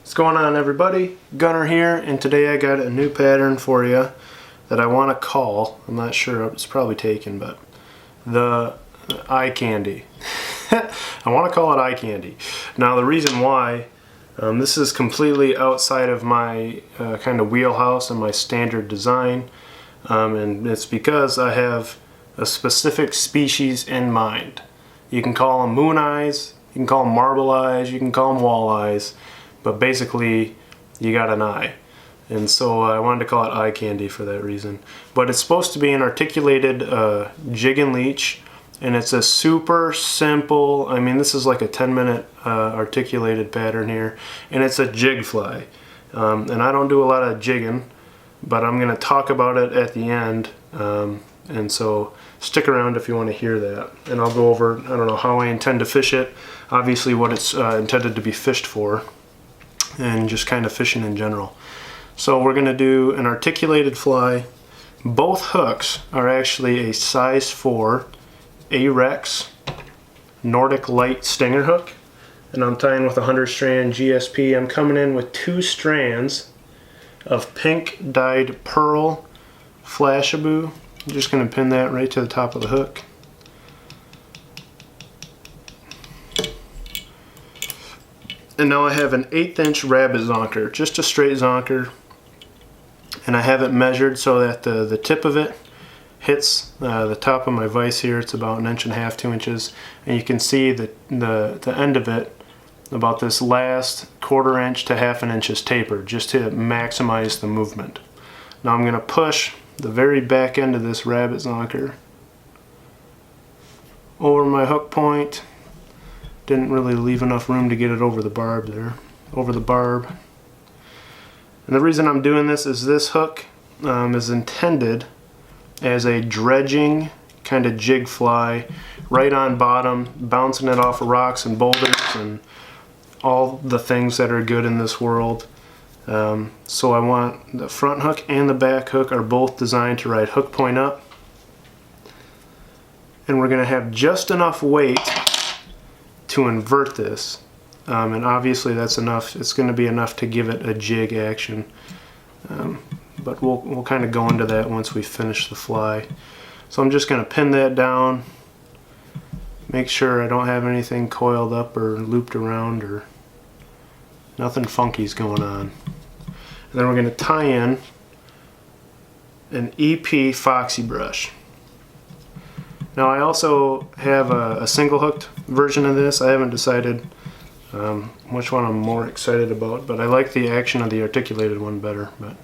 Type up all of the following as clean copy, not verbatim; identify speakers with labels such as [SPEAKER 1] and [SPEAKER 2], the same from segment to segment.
[SPEAKER 1] What's going on, everybody? Gunnar here, and today I got a new pattern for you that I want to call, I'm not sure, it's probably taken, but the eye candy. I want to call it eye candy. Now the reason why, this is completely outside of my kind of wheelhouse and my standard design, and it's because I have a specific species in mind. You can call them moon eyes, you can call them marble eyes, you can call them walleyes, but basically you got an eye. And so I wanted to call it eye candy for that reason. But it's supposed to be an articulated jig and leech, and it's a super simple, I mean this is like a 10-minute articulated pattern here, and it's a jig fly. And I don't do a lot of jigging, but I'm going to talk about it at the end, and so stick around if you want to hear that. And I'll go over, I don't know how I intend to fish it, obviously what it's intended to be fished for, and just kind of fishing in general. So we're going to do an articulated fly. Both hooks are actually a size 4 A-Rex Nordic Light stinger hook, and I'm tying with a 100-strand GSP. I'm coming in with 2 strands of pink dyed pearl Flashabou. I'm just going to pin that right to the top of the hook. And now I have an 1/8" rabbit zonker, just a straight zonker, and I have it measured so that the tip of it hits the top of my vise here. It's about 1.5 inches, 2 inches, and you can see the end of it, about this last 1/4 inch to 1/2 inch is tapered, just to maximize the movement. Now I'm going to push the very back end of this rabbit zonker over my hook point. Didn't really leave enough room to get it over the barb there, over the barb. And the reason I'm doing this is this hook is intended as a dredging kind of jig fly, right on bottom, bouncing it off of rocks and boulders and all the things that are good in this world. So I want the front hook and the back hook are both designed to ride hook point up. And we're going to have just enough weight to invert this, and obviously that's enough. It's going to be enough to give it a jig action, but we'll kind of go into that once we finish the fly. So I'm just going to pin that down, make sure I don't have anything coiled up or looped around or nothing funky's going on. And then we're going to tie in an EP Foxy brush. Now I also have a single hooked version of this. I haven't decided which one I'm more excited about, but I like the action of the articulated one better. But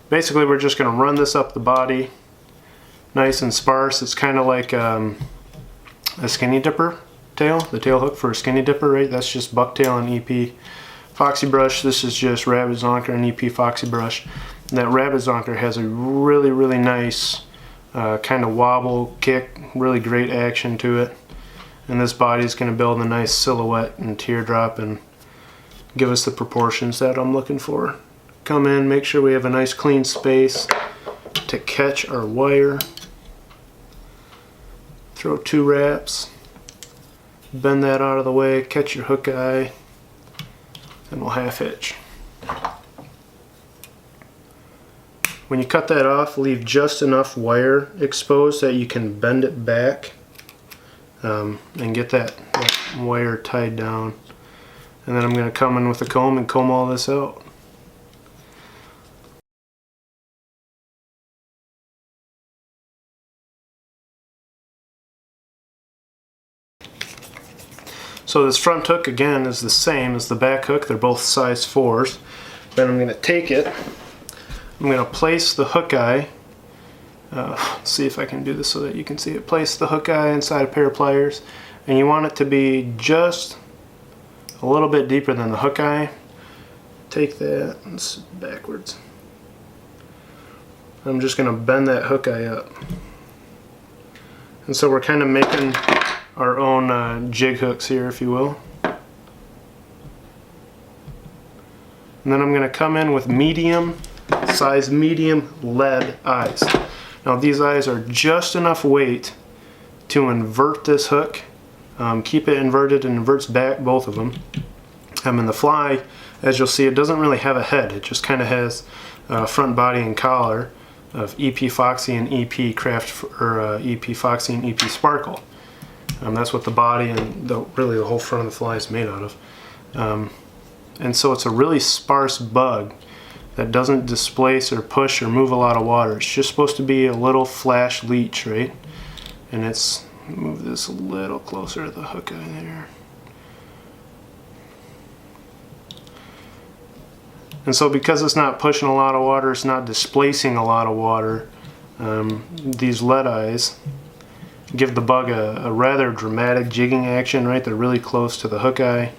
[SPEAKER 1] basically we're just going to run this up the body nice and sparse. It's kind of like a skinny dipper tail, the tail hook for a skinny dipper, right? That's just bucktail and EP Foxy brush. This is just rabbit zonker and EP Foxy brush. And that rabbit zonker has a really nice kind of wobble kick, really great action to it, and this body is going to build a nice silhouette and teardrop and give us the proportions that I'm looking for. Come in, make sure we have a nice clean space to catch our wire, throw 2 wraps, bend that out of the way, catch your hook eye, and we'll half hitch. When you cut that off, leave just enough wire exposed that you can bend it back and get that wire tied down. And then I'm going to come in with a comb and comb all this out. So this front hook again is the same as the back hook. They're both size 4s. Then I'm going to take it, I'm going to place the hook eye, see if I can do this so that you can see it. Place the hook eye inside a pair of pliers, and you want it to be just a little bit deeper than the hook eye. Take that, it's backwards. I'm just going to bend that hook eye up. And so we're kind of making our own jig hooks here, if you will. And then I'm going to come in with size medium lead eyes. Now these eyes are just enough weight to invert this hook. Keep it inverted and inverts back, both of them. And the fly as you'll see, it doesn't really have a head. It just kind of has front body and collar of EP Foxy and EP Craft, or EP Foxy and EP Sparkle. That's what the body and really the whole front of the fly is made out of. And so it's a really sparse bug that doesn't displace or push or move a lot of water. It's just supposed to be a little flash leech, right? And it's, move this a little closer to the hook eye there. And so because it's not pushing a lot of water, it's not displacing a lot of water, these lead eyes give the bug a rather dramatic jigging action, right? They're really close to the hook eye.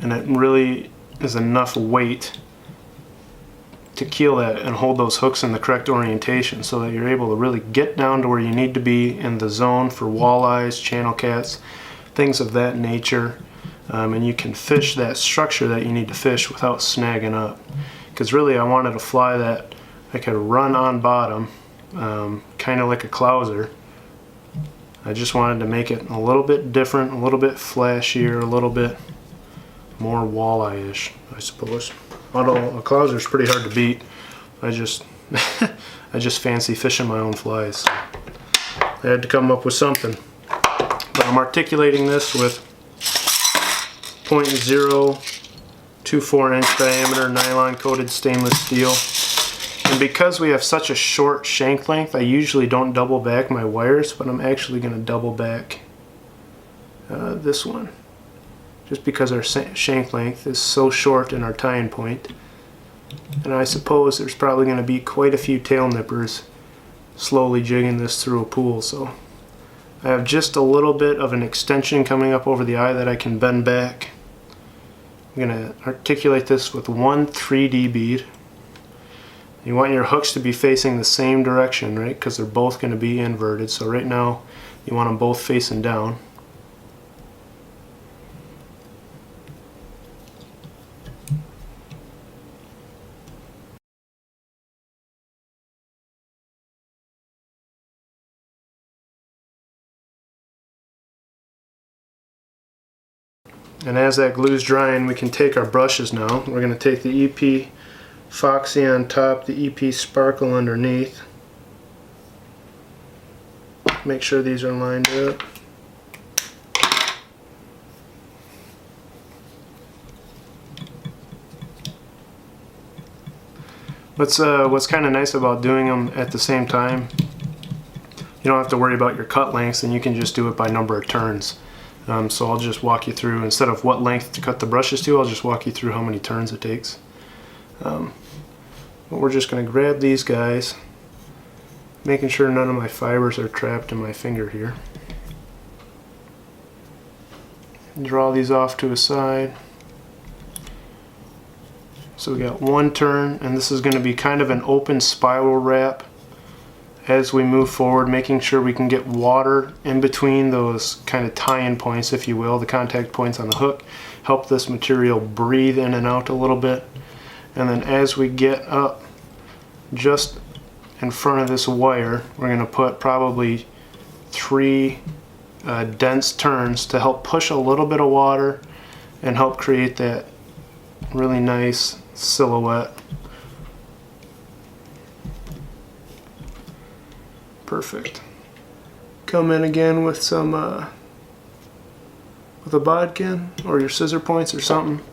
[SPEAKER 1] And it really is enough weight to keel that and hold those hooks in the correct orientation so that you're able to really get down to where you need to be in the zone for walleyes, channel cats, things of that nature. And you can fish that structure that you need to fish without snagging up. Because really I wanted a fly that I could run on bottom, kind of like a clouser. I just wanted to make it a little bit different, a little bit flashier, a little bit more walleye-ish, I suppose. Although a clouser is pretty hard to beat. I just fancy fishing my own flies. So I had to come up with something. But I'm articulating this with 0.024 inch diameter nylon coated stainless steel. And because we have such a short shank length, I usually don't double back my wires, but I'm actually going to double back this one. Just because our shank length is so short in our tying point. And I suppose there's probably going to be quite a few tail nippers slowly jigging this through a pool. So I have just a little bit of an extension coming up over the eye that I can bend back. I'm going to articulate this with one 3D bead. You want your hooks to be facing the same direction, right? Because they're both going to be inverted. So right now you want them both facing down. And as that glue's drying, we can take our brushes now. We're going to take the EP Foxy on top, the EP Sparkle underneath. Make sure these are lined up. What's kind of nice about doing them at the same time, you don't have to worry about your cut lengths, and you can just do it by number of turns. So I'll just walk you through, instead of what length to cut the brushes to, I'll just walk you through how many turns it takes. But we're just going to grab these guys, making sure none of my fibers are trapped in my finger here. Draw these off to a side. So we got one turn, and this is going to be kind of an open spiral wrap as we move forward, making sure we can get water in between those kind of tie-in points, if you will, the contact points on the hook. Help this material breathe in and out a little bit. And then as we get up just in front of this wire, we're going to put probably 3 dense turns to help push a little bit of water and help create that really nice silhouette. Perfect. Come in again with some with a bodkin or your scissor points or something.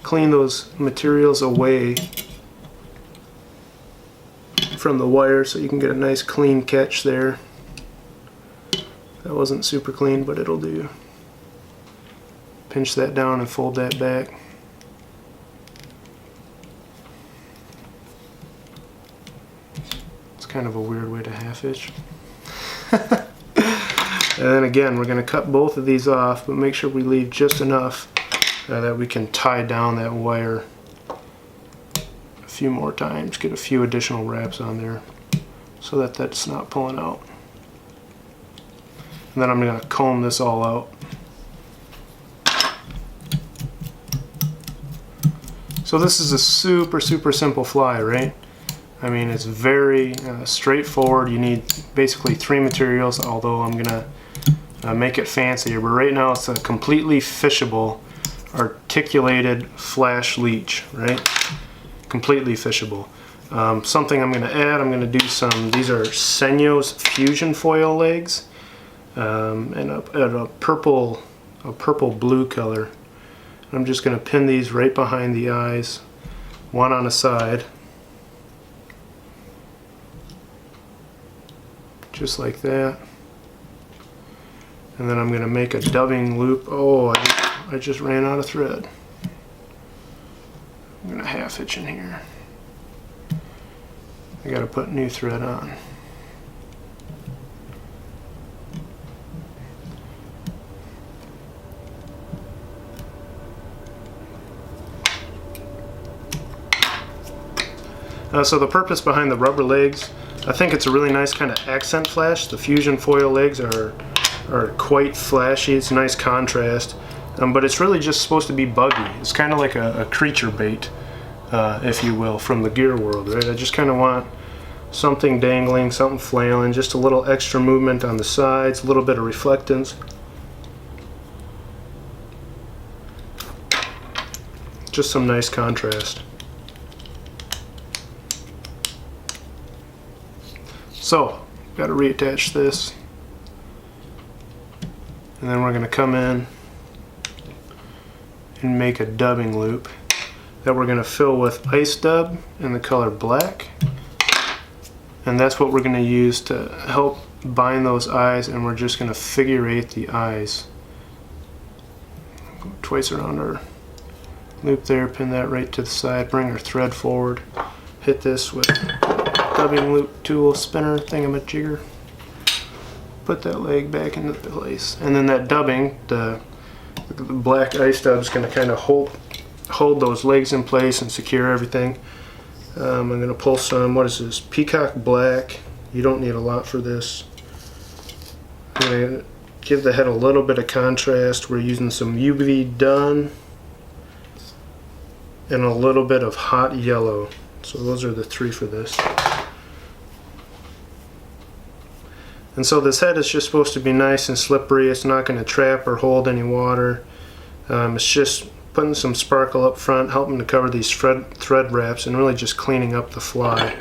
[SPEAKER 1] Clean those materials away from the wire so you can get a nice clean catch there. That wasn't super clean, but it'll do. Pinch that down and fold that back. Kind of a weird way to half hitch. And then again, we're going to cut both of these off, but make sure we leave just enough that we can tie down that wire a few more times, get a few additional wraps on there so that that's not pulling out. And then I'm going to comb this all out. So this is a super simple fly, right? I mean, it's very straightforward. You need basically 3 materials, although I'm gonna make it fancier. But right now it's a completely fishable articulated flash leech, right? Completely fishable. Something I'm going to add, I'm going to do some, these are Senyo's fusion foil legs, and a purple blue color. I'm just going to pin these right behind the eyes, one on a side, just like that. And then I'm going to make a dubbing loop. Oh, I just ran out of thread. I'm going to half hitch in here. I got to put new thread on. So the purpose behind the rubber legs, I think it's a really nice kind of accent flash. The fusion foil legs are quite flashy. It's a nice contrast, but it's really just supposed to be buggy. It's kind of like a creature bait, if you will, from the gear world, right? I just kind of want something dangling, something flailing, just a little extra movement on the sides, a little bit of reflectance. Just some nice contrast. So, got to reattach this. And then we're going to come in and make a dubbing loop that we're going to fill with ice dub in the color black. And that's what we're going to use to help bind those eyes, and we're just going to figure eight the eyes. Go twice around our loop there, pin that right to the side, bring our thread forward, hit this with dubbing loop tool spinner thingamajigger. Put that leg back into place, and then that dubbing, the black ice dub is going to kind of hold those legs in place and secure everything. I'm going to pull some, what is this, peacock black. You don't need a lot for this. I'm going to give the head a little bit of contrast. We're using some UV dun and a little bit of hot yellow. So those are the three for this. And so this head is just supposed to be nice and slippery. It's not going to trap or hold any water. It's just putting some sparkle up front, helping to cover these thread wraps, and really just cleaning up the fly.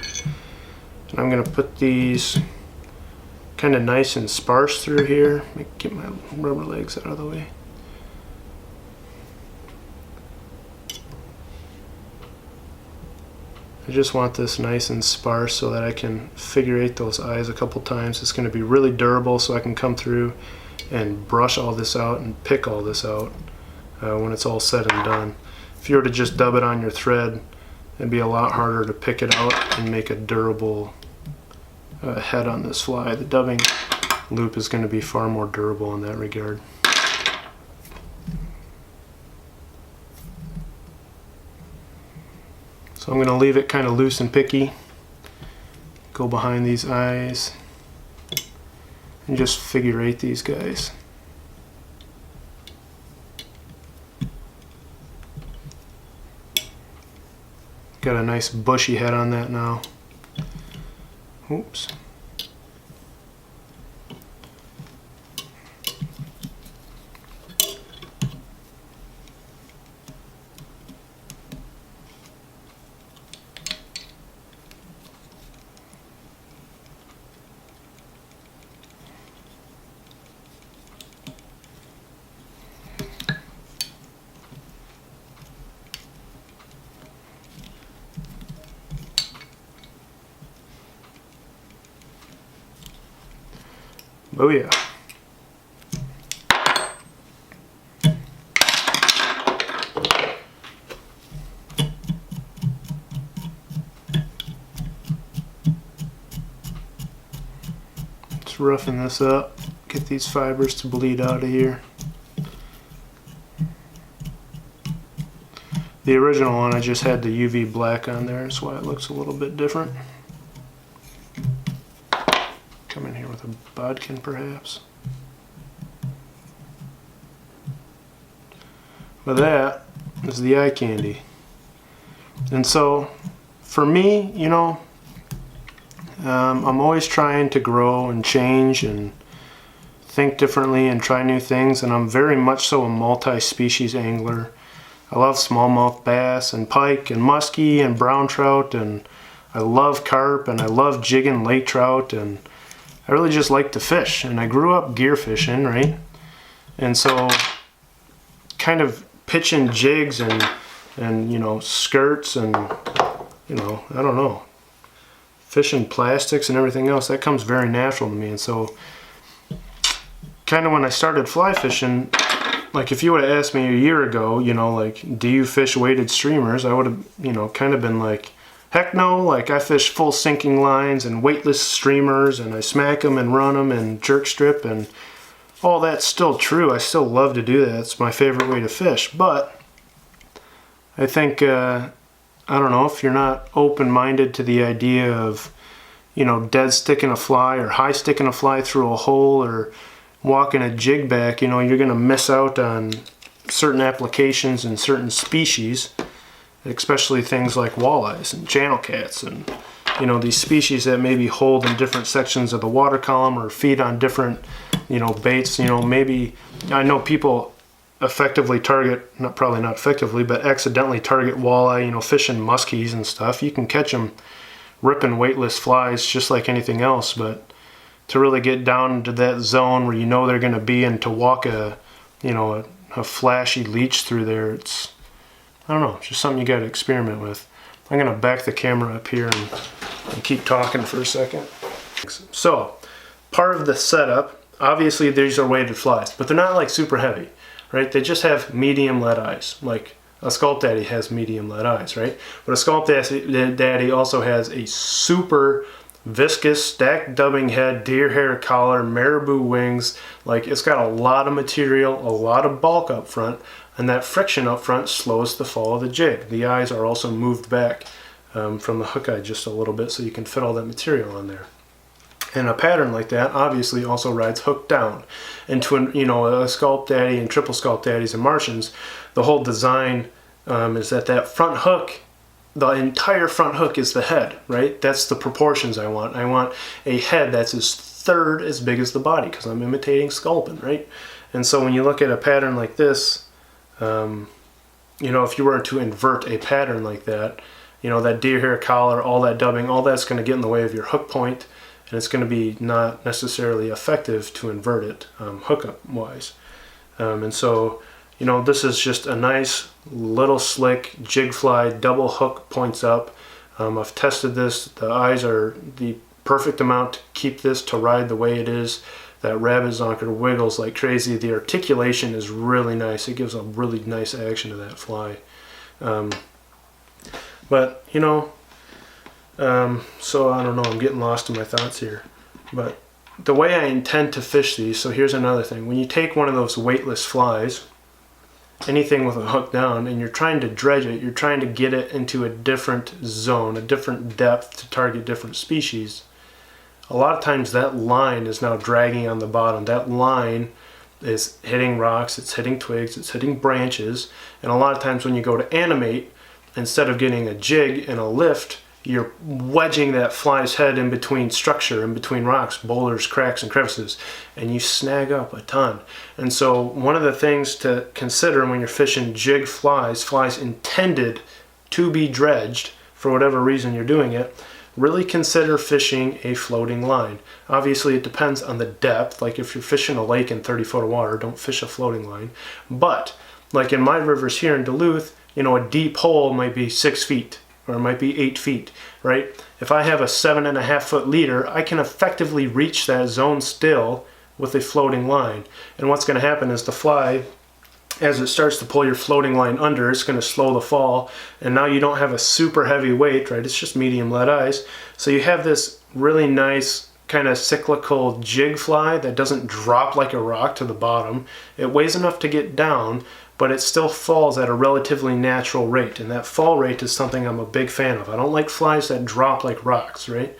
[SPEAKER 1] And I'm going to put these kind of nice and sparse through here. Get my rubber legs out of the way. I just want this nice and sparse so that I can figure eight those eyes a couple times. It's going to be really durable, so I can come through and brush all this out and pick all this out when it's all said and done. If you were to just dub it on your thread, it'd be a lot harder to pick it out and make a durable head on this fly. The dubbing loop is going to be far more durable in that regard. So I'm going to leave it kind of loose and picky. Go behind these eyes and just figure eight these guys. Got a nice bushy head on that now. Oops. Oh yeah. Just roughing this up, get these fibers to bleed out of here. The original one, I just had the UV black on there, that's why it looks a little bit different. Come in here with a bodkin perhaps. But that is the eye candy. And so for me, you know, I'm always trying to grow and change and think differently and try new things, and I'm very much so a multi-species angler. I love smallmouth bass and pike and muskie and brown trout, and I love carp, and I love jigging lake trout, and I really just like to fish. And I grew up gear fishing, right? And so kind of pitching jigs and you know, skirts and, you know, I don't know, fishing plastics and everything else, that comes very natural to me. And so kind of when I started fly fishing, like if you would have asked me a year ago, you know, like, do you fish weighted streamers? I would have, you know, kind of been like, heck no. Like, I fish full sinking lines and weightless streamers, and I smack them and run them and jerk strip, and all that's still true. I still love to do that. It's my favorite way to fish. But I think, I don't know, if you're not open-minded to the idea of, you know, dead sticking a fly or high sticking a fly through a hole or walking a jig back, you know, you're going to miss out on certain applications and certain species, especially things like walleyes and channel cats and, you know, these species that maybe hold in different sections of the water column or feed on different, you know, baits. You know, maybe, I know people effectively target, probably not effectively, but accidentally target walleye, you know, fishing muskies and stuff. You can catch them ripping weightless flies just like anything else, but to really get down into that zone where you know they're going to be, and to walk a, you know, a flashy leech through there, it's, I don't know, it's just something you got to experiment with. I'm going to back the camera up here and keep talking for a second. So, part of the setup, obviously these are weighted flies, but they're not like super heavy, right? They just have medium lead eyes, like a Sculpt Daddy has medium lead eyes, right? But a Sculpt Daddy also has a super viscous stacked dubbing head, deer hair collar, marabou wings. Like, it's got a lot of material, a lot of bulk up front, and that friction up front slows the fall of the jig. The eyes are also moved back from the hook eye just a little bit so you can fit all that material on there. And a pattern like that obviously also rides hook down. And to, you know, a Sculpt Daddy and triple Sculpt Daddies and Martians, the whole design is that front hook, the entire front hook is the head, right? That's the proportions I want. I want a head that's a third as big as the body, because I'm imitating sculpin, right? And so when you look at a pattern like this, you know, if you were to invert a pattern like that, you know, that deer hair collar, all that dubbing, all that's going to get in the way of your hook point, and it's going to be not necessarily effective to invert it hookup wise. And so, you know, this is just a nice little slick jig fly, double hook points up. I've tested this. The eyes are the perfect amount to keep this to ride the way it is. That rabbit zonker wiggles like crazy. The articulation is really nice. It gives a really nice action to that fly. But, you know, so I don't know, I'm getting lost in my thoughts here. But the way I intend to fish these, so here's another thing. When you take one of those weightless flies, anything with a hook down, and you're trying to dredge it, you're trying to get it into a different zone, a different depth to target different species. A lot of times that line is now dragging on the bottom. That line is hitting rocks, it's hitting twigs, it's hitting branches, and a lot of times when you go to animate, instead of getting a jig and a lift, you're wedging that fly's head in between structure, in between rocks, boulders, cracks, and crevices, and you snag up a ton. And so one of the things to consider when you're fishing jig flies, flies intended to be dredged, for whatever reason you're doing it, really consider fishing a floating line. Obviously it depends on the depth. Like if you're fishing a lake in 30 foot of water, don't fish a floating line. But like in my rivers here in Duluth, you know, a deep hole might be 6 feet. Or it might be 8 feet, right? If I have a 7.5 foot leader, I can effectively reach that zone still with a floating line. And what's going to happen is the fly, as it starts to pull your floating line under, it's going to slow the fall. And now you don't have a super heavy weight, right? It's just medium lead eyes. So you have this really nice kind of cyclical jig fly that doesn't drop like a rock to the bottom. It weighs enough to get down, but it still falls at a relatively natural rate. And that fall rate is something I'm a big fan of. I don't like flies that drop like rocks, right?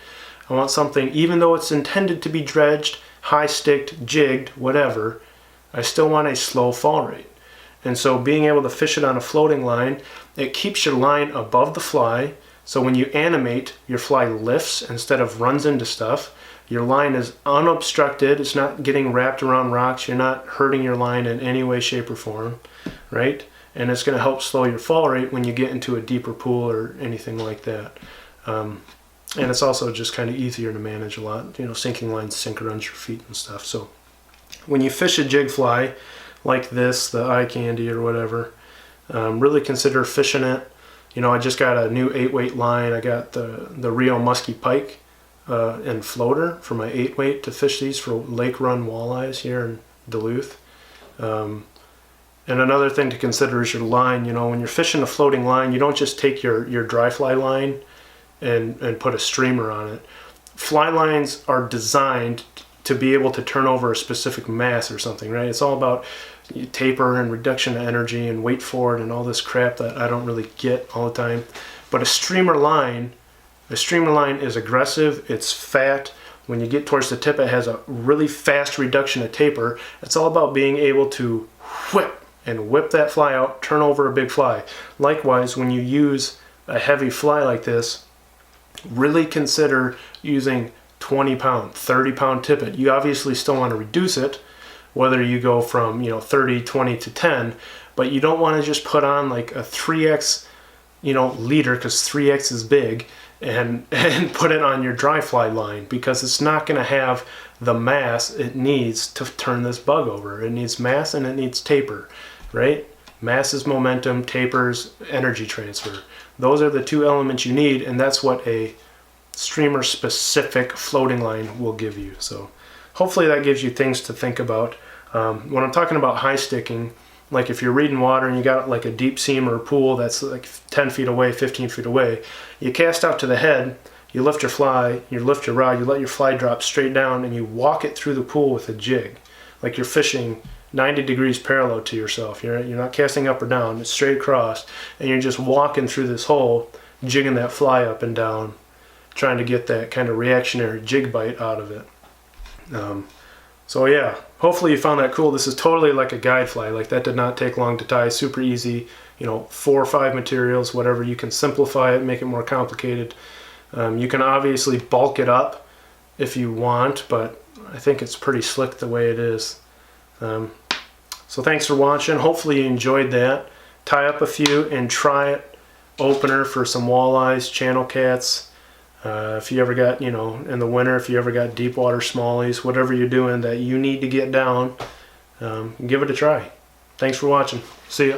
[SPEAKER 1] I want something, even though it's intended to be dredged, high sticked, jigged, whatever, I still want a slow fall rate. And so being able to fish it on a floating line, it keeps your line above the fly. So when you animate, your fly lifts instead of runs into stuff. Your line is unobstructed. It's not getting wrapped around rocks. You're not hurting your line in any way, shape, or form, right? and it's going to help slow your fall rate when you get into a deeper pool or anything like that. And it's also just kind of easier to manage a lot. You know, sinking lines sink around your feet and stuff. So when you fish a jig fly like this, the eye candy or whatever, really consider fishing it. You know, I just got a new 8-weight line. I got the Rio Muskie Pike and floater for my 8-weight to fish these for lake run walleyes here in Duluth. And another thing to consider is your line. You know, when you're fishing a floating line, you don't just take your dry fly line and put a streamer on it. Fly lines are designed to be able to turn over a specific mass or something, right? It's all about taper and reduction of energy and weight forward and all this crap that I don't really get all the time. But a streamer line is aggressive, it's fat. When you get towards the tip, it has a really fast reduction of taper. It's all about being able to whip that fly out, turn over a big fly. Likewise, when you use a heavy fly like this, really consider using 20-pound, 30-pound tippet. You obviously still want to reduce it, whether you go from 30, 20 to 10, but you don't want to just put on like a 3x leader, because 3x is big, and put it on your dry fly line, because it's not going to have the mass it needs to turn this bug over. It needs mass and it needs taper, right? Mass is momentum, taper's energy transfer. Those are the two elements you need, and that's what a streamer specific floating line will give you. So hopefully that gives you things to think about. When I'm talking about high sticking, like if you're reading water and you got like a deep seam or a pool that's like 10 feet away, 15 feet away, you cast out to the head, you lift your fly, you lift your rod, you let your fly drop straight down, and you walk it through the pool with a jig. Like you're fishing 90 degrees parallel to yourself. You're not casting up or down, it's straight across, and you're just walking through this hole, jigging that fly up and down, trying to get that kind of reactionary jig bite out of it. So yeah, hopefully you found that cool. This is totally like a guide fly. Like that did not take long to tie, super easy, 4 or 5 materials, whatever. You can simplify it, make it more complicated. You can obviously bulk it up if you want, but I think it's pretty slick the way it is. So thanks for watching. Hopefully you enjoyed that. Tie up a few and try it. Opener for some walleyes, channel cats. If you ever got, in the winter, if you ever got deep water smallies, whatever you're doing that you need to get down, give it a try. Thanks for watching. See ya.